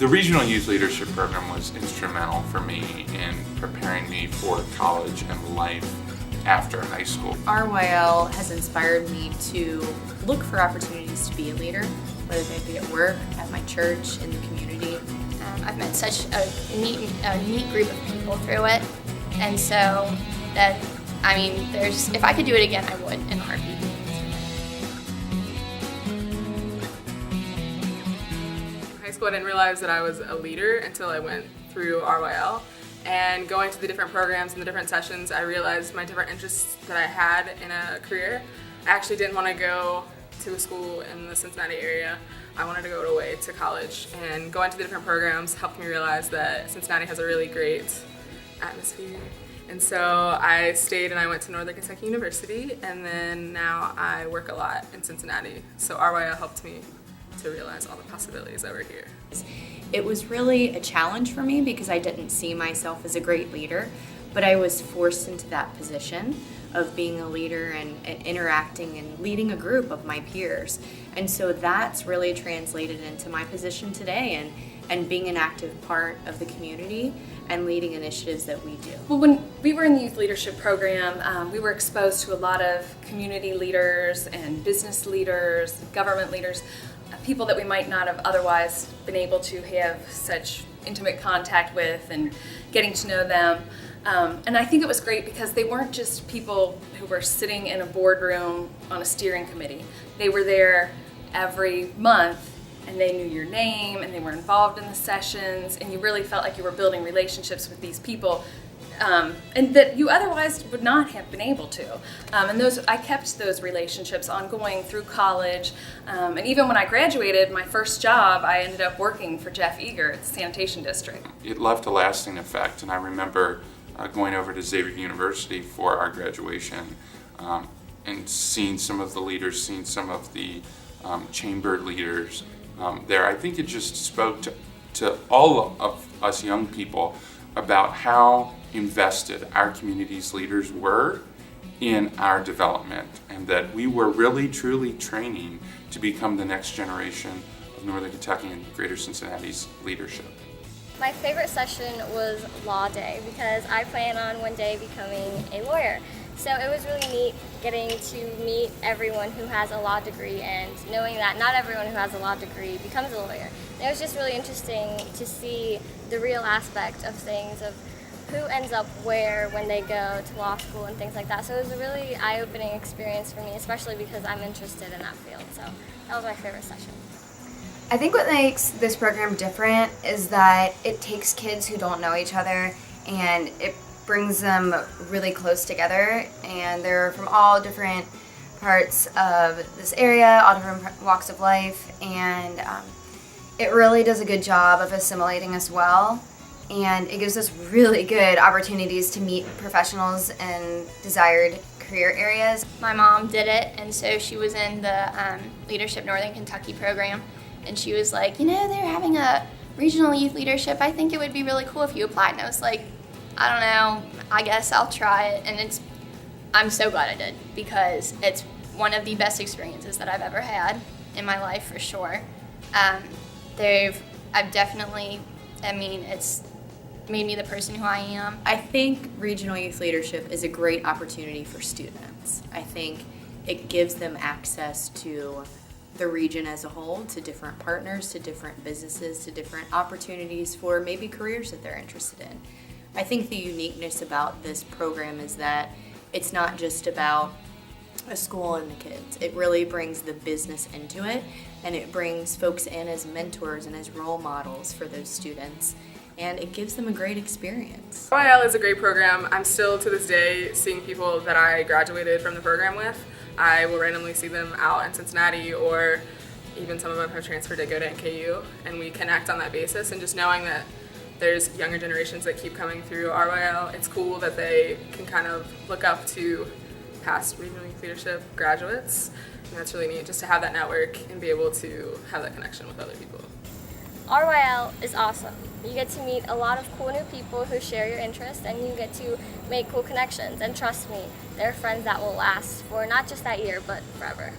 The Regional Youth Leadership Program was instrumental for me in preparing me for college and life after high school. RYL has inspired me to look for opportunities to be a leader, whether they be at work, at my church, in the community. I've met such a neat group of people through it, and so that, I mean, if I could do it again, I would in a heartbeat. In high school, I didn't realize that I was a leader until I went through RYL. And going to the different programs and the different sessions, I realized my different interests that I had in a career. I actually didn't want to go to a school in the Cincinnati area. I wanted to go away to college, and going to the different programs helped me realize that Cincinnati has a really great atmosphere. And so I stayed and I went to Northern Kentucky University, and then now I work a lot in Cincinnati. So RYL helped me to realize all the possibilities that were here. It was really a challenge for me because I didn't see myself as a great leader, but I was forced into that position of being a leader and interacting and leading a group of my peers. And so that's really translated into my position today and being an active part of the community and leading initiatives that we do. Well, when we were in the youth leadership program, we were exposed to a lot of community leaders and business leaders, government leaders, people that we might not have otherwise been able to have such intimate contact with and getting to know them. And I think it was great because they weren't just people who were sitting in a boardroom on a steering committee. They were there every month and they knew your name and they were involved in the sessions, and you really felt like you were building relationships with these people and that you otherwise would not have been able to. And I kept those relationships ongoing through college. And even when I graduated, my first job, I ended up working for Jeff Eager at the Sanitation District. It left a lasting effect, and I remember going over to Xavier University for our graduation and seeing some of the leaders, seeing some of the chamber leaders there. I think it just spoke to all of us young people about how invested our community's leaders were in our development, and that we were really truly training to become the next generation of Northern Kentucky and Greater Cincinnati's leadership. My favorite session was Law Day because I plan on one day becoming a lawyer. So it was really neat getting to meet everyone who has a law degree and knowing that not everyone who has a law degree becomes a lawyer. And it was just really interesting to see the real aspect of things, of who ends up where when they go to law school and things like that. So it was a really eye-opening experience for me, especially because I'm interested in that field. So that was my favorite session. I think what makes this program different is that it takes kids who don't know each other and it brings them really close together, and they're from all different parts of this area, all different walks of life, and it really does a good job of assimilating us well, and it gives us really good opportunities to meet professionals in desired career areas. My mom did it, and so she was in the Leadership Northern Kentucky program, and she was like, you know, they're having a regional youth leadership. I think it would be really cool if you applied. And I was like, I don't know, I guess I'll try it. And I'm so glad I did, because it's one of the best experiences that I've ever had in my life, for sure. It's made me the person who I am. I think regional youth leadership is a great opportunity for students. I think it gives them access to the region as a whole, to different partners, to different businesses, to different opportunities for maybe careers that they're interested in. I think the uniqueness about this program is that it's not just about a school and the kids. It really brings the business into it, and it brings folks in as mentors and as role models for those students, and it gives them a great experience. RYL is a great program. I'm still to this day seeing people that I graduated from the program with. I will randomly see them out in Cincinnati, or even some of them have transferred to go to NKU, and we connect on that basis. And just knowing that there's younger generations that keep coming through RYL, it's cool that they can kind of look up to past regional youth leadership graduates, and that's really neat just to have that network and be able to have that connection with other people. RYL is awesome. You get to meet a lot of cool new people who share your interests, and you get to make cool connections. And trust me, they're friends that will last for not just that year, but forever.